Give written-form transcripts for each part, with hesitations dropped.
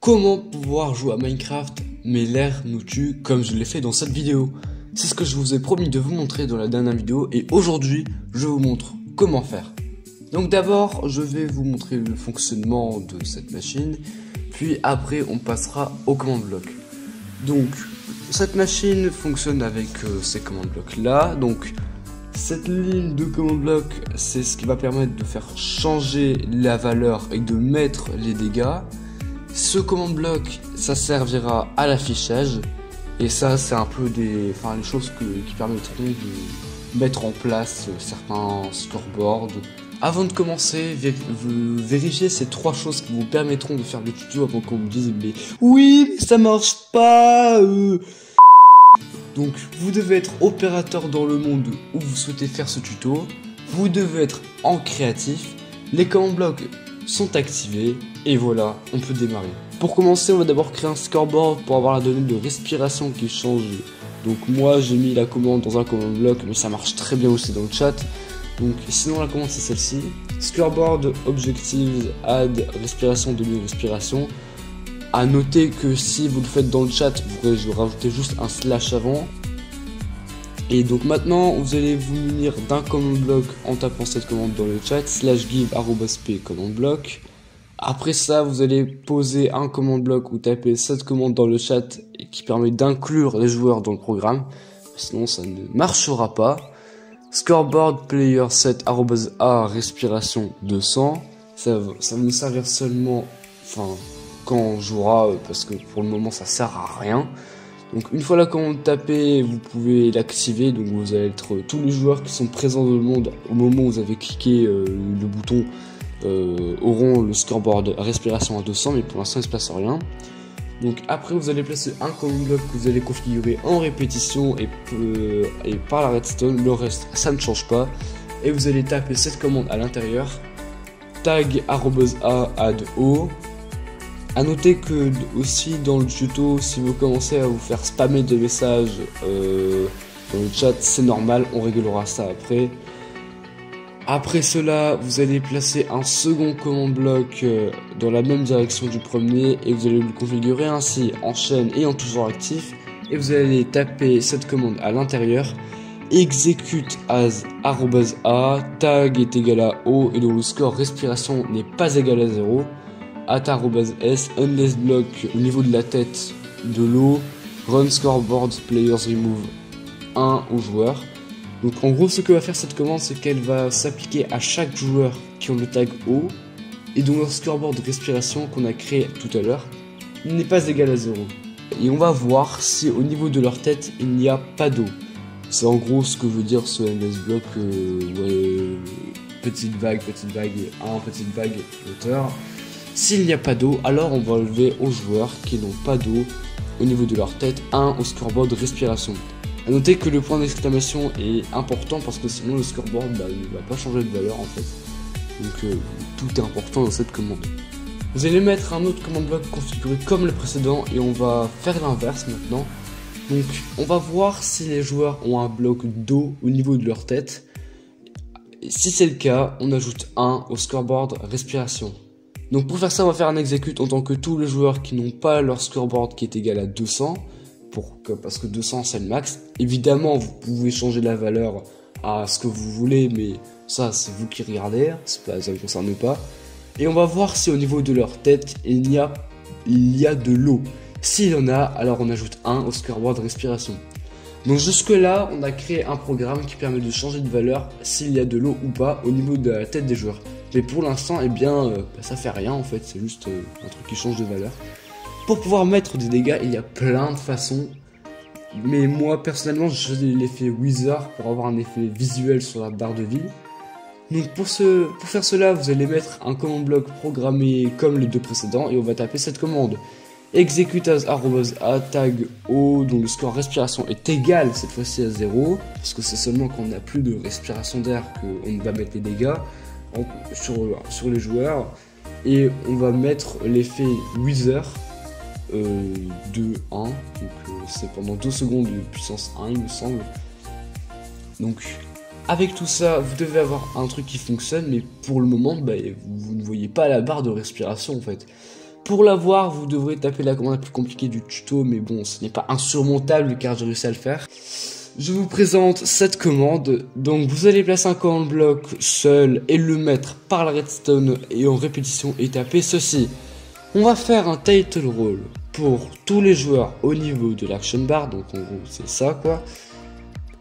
Comment pouvoir jouer à Minecraft mais l'air nous tue comme je l'ai fait dans cette vidéo? C'est ce que je vous ai promis de vous montrer dans la dernière vidéo et aujourd'hui je vous montre comment faire. Donc d'abord je vais vous montrer le fonctionnement de cette machine, puis après on passera aux commandes blocs. Donc cette machine fonctionne avec ces commandes blocs là. Donc cette ligne de commande bloc, c'est ce qui va permettre de faire changer la valeur et de mettre les dégâts. Ce commande bloc, ça servira à l'affichage. Et ça, c'est un peu les choses qui permettront de mettre en place certains scoreboards. Avant de commencer, vérifiez ces trois choses qui vous permettront de faire le tuto avant qu'on vous dise mais oui, mais ça marche pas. Donc vous devez être opérateur dans le monde où vous souhaitez faire ce tuto, vous devez être en créatif, les commandes blocs sont activés et voilà, on peut démarrer. Pour commencer, on va d'abord créer un scoreboard pour avoir la donnée de respiration qui change. Donc moi j'ai mis la commande dans un command bloc, mais ça marche très bien aussi dans le chat. Donc sinon la commande c'est celle-ci, scoreboard objectives add respiration demi-respiration. A noter que si vous le faites dans le chat, vous pourrez rajouter juste un slash avant. Et donc maintenant, vous allez vous munir d'un command bloc en tapant cette commande dans le chat, /give @p command bloc. Après ça, vous allez poser un command bloc ou taper cette commande dans le chat qui permet d'inclure les joueurs dans le programme. Sinon, ça ne marchera pas. Scoreboard player set @a respiration 200. Ça va nous servir seulement, quand on jouera, parce que pour le moment ça sert à rien. Donc une fois la commande tapée, vous pouvez l'activer. Donc vous allez être tous les joueurs qui sont présents dans le monde au moment où vous avez cliqué le bouton auront le scoreboard respiration à 200, mais pour l'instant il se passe rien. Donc après vous allez placer un command bloc que vous allez configurer en répétition et par la redstone. Le reste ça ne change pas et vous allez taper cette commande à l'intérieur, tag @a add o. A noter que aussi dans le tuto, si vous commencez à vous faire spammer de messages dans le chat, c'est normal, on réglera ça après. Après cela, vous allez placer un second command bloc dans la même direction du premier et vous allez le configurer ainsi en chaîne et en toujours actif. Et vous allez taper cette commande à l'intérieur, execute as @a, tag est égal à o et donc le score respiration n'est pas égal à 0. @s, unless block au niveau de la tête de l'eau, run scoreboard players remove 1 au joueur. Donc en gros ce que va faire cette commande, c'est qu'elle va s'appliquer à chaque joueur qui ont le tag O et dont leur scoreboard de respiration qu'on a créé tout à l'heure n'est pas égal à 0. Et on va voir si au niveau de leur tête il n'y a pas d'eau. C'est en gros ce que veut dire ce unless block, petite vague et 1 petite vague hauteur. S'il n'y a pas d'eau, alors on va enlever aux joueurs qui n'ont pas d'eau au niveau de leur tête 1 au scoreboard de respiration. A noter que le point d'exclamation est important parce que sinon le scoreboard ne va pas changer de valeur en fait. Donc tout est important dans cette commande. Vous allez mettre un autre command bloc configuré comme le précédent et on va faire l'inverse maintenant. Donc on va voir si les joueurs ont un bloc d'eau au niveau de leur tête. Et si c'est le cas, on ajoute 1 au scoreboard respiration. Donc pour faire ça, on va faire un execute en tant que tous les joueurs qui n'ont pas leur scoreboard qui est égal à 200, parce que 200 c'est le max. Évidemment, vous pouvez changer la valeur à ce que vous voulez, mais ça c'est vous qui regardez, ça ne me concerne pas. Et on va voir si au niveau de leur tête il y a de l'eau. S'il y en a, alors on ajoute 1 au scoreboard respiration. Donc jusque là, on a créé un programme qui permet de changer de valeur s'il y a de l'eau ou pas au niveau de la tête des joueurs. Mais pour l'instant, ça fait rien en fait, c'est juste un truc qui change de valeur. Pour pouvoir mettre des dégâts, il y a plein de façons. Mais moi personnellement, je faisais l'effet Wizard pour avoir un effet visuel sur la barre de vie. Donc pour faire cela, vous allez mettre un command bloc programmé comme les deux précédents et on va taper cette commande. Execute as @a tag o dont le score respiration est égal cette fois-ci à 0, parce que c'est seulement quand on n'a plus de respiration d'air qu'on va mettre les dégâts sur les joueurs. Et on va mettre l'effet Wither de 1, donc c'est pendant 2 secondes de puissance 1 il me semble. Donc avec tout ça, vous devez avoir un truc qui fonctionne, mais pour le moment, vous ne voyez pas la barre de respiration en fait. Pour l'avoir, vous devrez taper la commande la plus compliquée du tuto, mais bon, ce n'est pas insurmontable car j'ai réussi à le faire. Je vous présente cette commande. Donc vous allez placer un command block seul et le mettre par la redstone et en répétition et taper ceci. On va faire un title role pour tous les joueurs au niveau de l'action bar, donc en gros c'est ça quoi.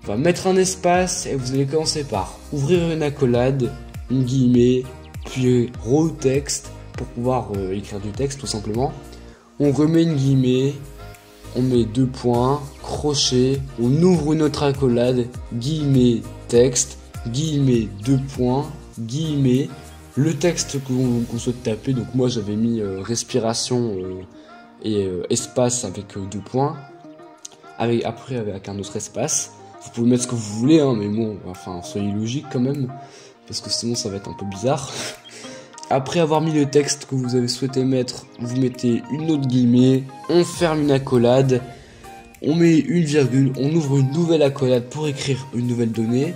On va mettre un espace et vous allez commencer par ouvrir une accolade, une guillemets, puis raw text pour pouvoir écrire du texte tout simplement. On remet une guillemets, on met 2 points, crochet, on ouvre une autre accolade, guillemets, texte, guillemets, 2 points, guillemets, le texte qu'on souhaite taper. Donc moi j'avais mis respiration et espace avec 2 points, après avec un autre espace. Vous pouvez mettre ce que vous voulez, hein, mais bon, enfin soyez logique quand même, parce que sinon ça va être un peu bizarre. Après avoir mis le texte que vous avez souhaité mettre, vous mettez une autre guillemets, on ferme une accolade, on met une virgule, on ouvre une nouvelle accolade pour écrire une nouvelle donnée.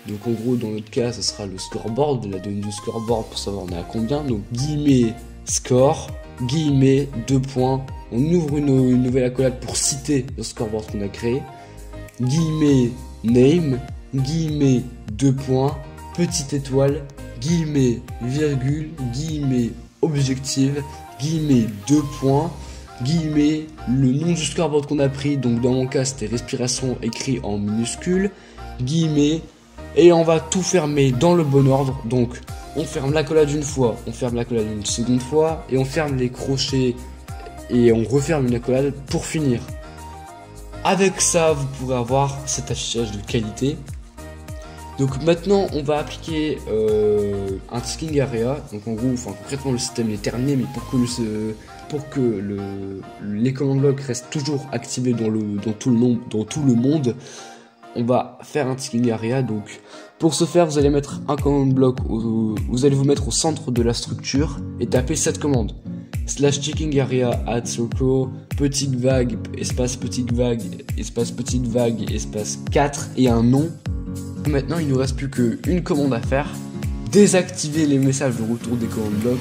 Donc en gros dans notre cas ce sera le scoreboard, la donnée du scoreboard pour savoir on est à combien. Donc guillemets score, guillemets 2 points, on ouvre une nouvelle accolade pour citer le scoreboard qu'on a créé. Guillemets name, guillemets 2 points, petite étoile, guillemets, virgule, guillemets, objectif, guillemets, 2 points, guillemets, le nom du scoreboard qu'on a pris, donc dans mon cas c'était respiration écrit en minuscule, guillemets, et on va tout fermer dans le bon ordre. Donc on ferme l'accolade une fois, on ferme l'accolade une seconde fois, et on ferme les crochets, et on referme une accolade pour finir. Avec ça, vous pourrez avoir cet affichage de qualité. Donc maintenant on va appliquer un ticking area. Donc en gros, concrètement le système est terminé, mais pour que les command blocks restent toujours activés dans tout le monde, on va faire un ticking area. Donc pour ce faire, vous allez mettre un command block, vous allez vous mettre au centre de la structure et taper cette commande. /ticking area add circle, petite vague, espace petite vague, espace 4 et un nom. Maintenant il nous reste plus qu'une commande à faire, désactiver les messages de retour des command blocks.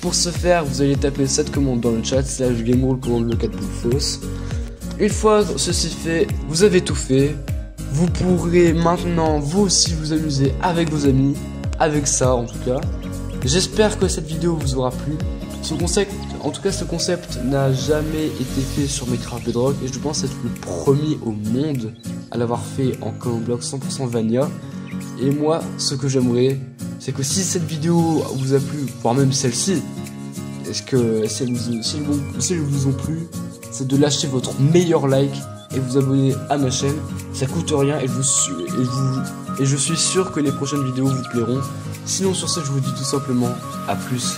Pour ce faire, vous allez taper cette commande dans le chat, /gamerule command block false. Une fois ceci fait, vous avez tout fait. Vous pourrez maintenant vous aussi vous amuser avec vos amis, avec ça en tout cas. J'espère que cette vidéo vous aura plu. Ce concept n'a jamais été fait sur Minecraft Bedrock et je pense être le premier au monde à l'avoir fait en command block 100% vanilla. Et moi, ce que j'aimerais, c'est que si cette vidéo vous a plu, voire même celle-ci, si elles vous ont plu, c'est de lâcher votre meilleur like et vous abonner à ma chaîne. Ça coûte rien et je suis sûr que les prochaines vidéos vous plairont. Sinon sur ce, je vous dis tout simplement à plus.